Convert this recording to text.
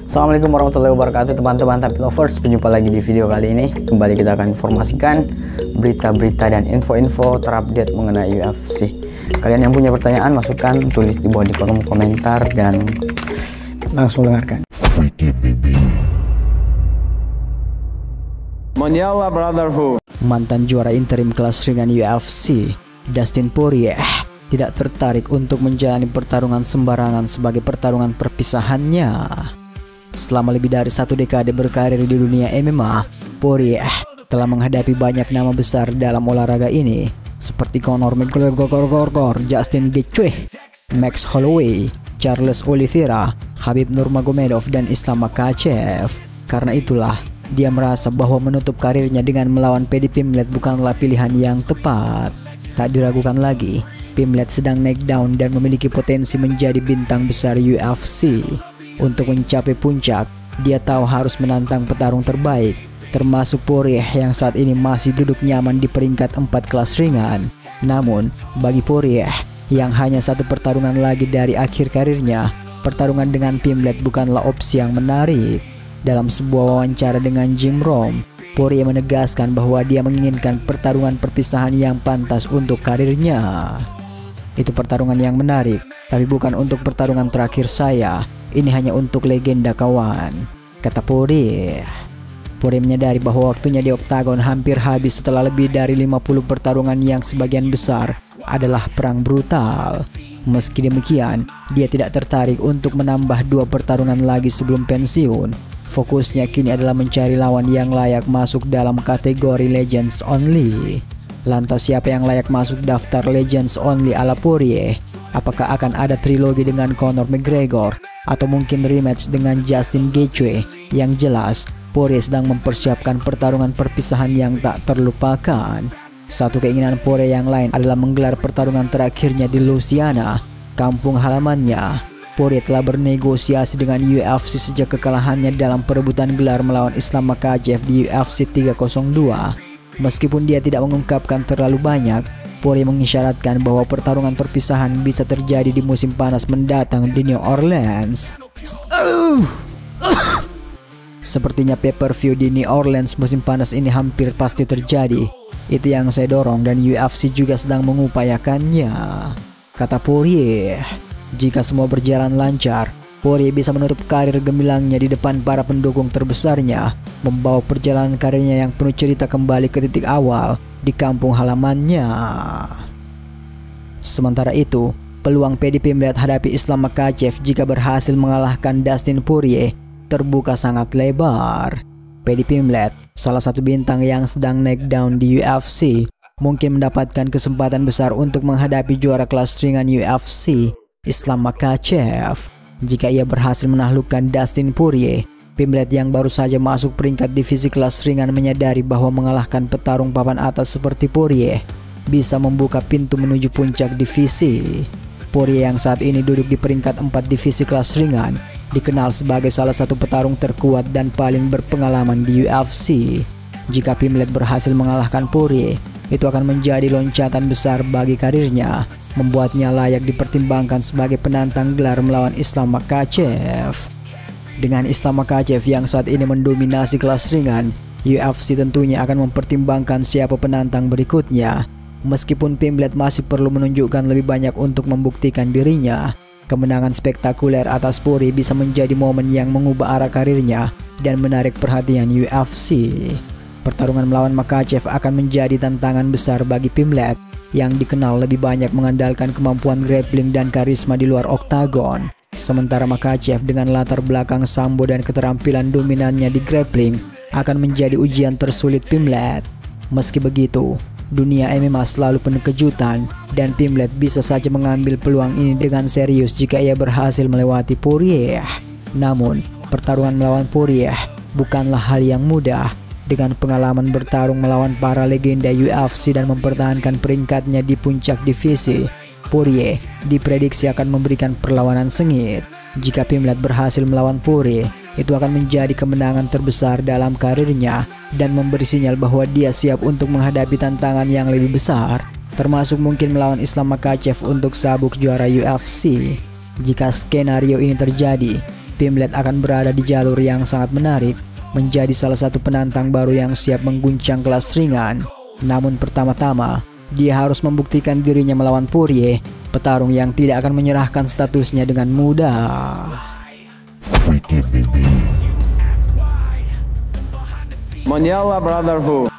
Assalamualaikum warahmatullahi wabarakatuh teman-teman Tapit Lovers. Berjumpa lagi di video kali ini. Kembali kita akan informasikan berita-berita dan info-info terupdate mengenai UFC. Kalian yang punya pertanyaan, masukan, tulis di bawah di kolom komentar dan langsung dengarkan. Mondial Brotherhood. Mantan juara interim kelas ringan UFC, Dustin Poirier, tidak tertarik untuk menjalani pertarungan sembarangan sebagai pertarungan perpisahannya. Selama lebih dari 1 dekade berkarir di dunia MMA, Poirier telah menghadapi banyak nama besar dalam olahraga ini, seperti Conor McGregor, Justin Gaethje, Max Holloway, Charles Oliveira, Khabib Nurmagomedov, dan Islam Makhachev. Karena itulah, dia merasa bahwa menutup karirnya dengan melawan Paddy Pimblett bukanlah pilihan yang tepat. Tak diragukan lagi, Pimblett sedang naik down dan memiliki potensi menjadi bintang besar UFC. Untuk mencapai puncak, dia tahu harus menantang petarung terbaik, termasuk Poirier yang saat ini masih duduk nyaman di peringkat 4 kelas ringan. Namun, bagi Poirier yang hanya 1 pertarungan lagi dari akhir karirnya, pertarungan dengan Pimblett bukanlah opsi yang menarik. Dalam sebuah wawancara dengan Jim Rome, Poirier menegaskan bahwa dia menginginkan pertarungan perpisahan yang pantas untuk karirnya. Itu pertarungan yang menarik, tapi bukan untuk pertarungan terakhir saya. Ini hanya untuk legenda, kawan, kata Poirier. Poirier menyadari bahwa waktunya di oktagon hampir habis setelah lebih dari 50 pertarungan yang sebagian besar adalah perang brutal. Meski demikian, dia tidak tertarik untuk menambah 2 pertarungan lagi sebelum pensiun. Fokusnya kini adalah mencari lawan yang layak masuk dalam kategori Legends Only. Lantas siapa yang layak masuk daftar Legends Only ala Poirier? Apakah akan ada trilogi dengan Conor McGregor? Atau mungkin rematch dengan Justin Gaethje? Yang jelas, Poirier sedang mempersiapkan pertarungan perpisahan yang tak terlupakan. Satu keinginan Poirier yang lain adalah menggelar pertarungan terakhirnya di Louisiana, kampung halamannya. Poirier telah bernegosiasi dengan UFC sejak kekalahannya dalam perebutan gelar melawan Islam Makhachev di UFC 302. Meskipun dia tidak mengungkapkan terlalu banyak, Poirier mengisyaratkan bahwa pertarungan perpisahan bisa terjadi di musim panas mendatang di New Orleans. Sepertinya pay-per-view di New Orleans musim panas ini hampir pasti terjadi. Itu yang saya dorong dan UFC juga sedang mengupayakannya, kata Poirier. Jika semua berjalan lancar, Poirier bisa menutup karir gemilangnya di depan para pendukung terbesarnya, membawa perjalanan karirnya yang penuh cerita kembali ke titik awal di kampung halamannya. Sementara itu, peluang Paddy Pimblett hadapi Islam Makhachev jika berhasil mengalahkan Dustin Poirier terbuka sangat lebar. Paddy Pimblett, salah satu bintang yang sedang naik down di UFC, mungkin mendapatkan kesempatan besar untuk menghadapi juara kelas ringan UFC, Islam Makhachev. Jika ia berhasil menaklukkan Dustin Poirier, Pimblett yang baru saja masuk peringkat divisi kelas ringan menyadari bahwa mengalahkan petarung papan atas seperti Poirier bisa membuka pintu menuju puncak divisi. Poirier yang saat ini duduk di peringkat 4 divisi kelas ringan dikenal sebagai salah satu petarung terkuat dan paling berpengalaman di UFC. Jika Pimblett berhasil mengalahkan Poirier, itu akan menjadi loncatan besar bagi karirnya, membuatnya layak dipertimbangkan sebagai penantang gelar melawan Islam Makhachev. Dengan Islam Makhachev yang saat ini mendominasi kelas ringan, UFC tentunya akan mempertimbangkan siapa penantang berikutnya. Meskipun Pimblett masih perlu menunjukkan lebih banyak untuk membuktikan dirinya, kemenangan spektakuler atas Poirier bisa menjadi momen yang mengubah arah karirnya dan menarik perhatian UFC. Pertarungan melawan Makhachev akan menjadi tantangan besar bagi Pimblett yang dikenal lebih banyak mengandalkan kemampuan grappling dan karisma di luar oktagon. Sementara Makhachev dengan latar belakang sambo dan keterampilan dominannya di grappling akan menjadi ujian tersulit Pimblett. Meski begitu, dunia MMA selalu penuh kejutan dan Pimblett bisa saja mengambil peluang ini dengan serius jika ia berhasil melewati Poirier. Namun, pertarungan melawan Poirier bukanlah hal yang mudah. Dengan pengalaman bertarung melawan para legenda UFC dan mempertahankan peringkatnya di puncak divisi, Poirier diprediksi akan memberikan perlawanan sengit. Jika Pimblett berhasil melawan Poirier, itu akan menjadi kemenangan terbesar dalam karirnya dan memberi sinyal bahwa dia siap untuk menghadapi tantangan yang lebih besar, termasuk mungkin melawan Islam Makhachev untuk sabuk juara UFC. Jika skenario ini terjadi, Pimlet akan berada di jalur yang sangat menarik, menjadi salah satu penantang baru yang siap mengguncang kelas ringan. Namun pertama-tama, dia harus membuktikan dirinya melawan Poirier, petarung yang tidak akan menyerahkan statusnya dengan mudah. Monyela Brotherhood.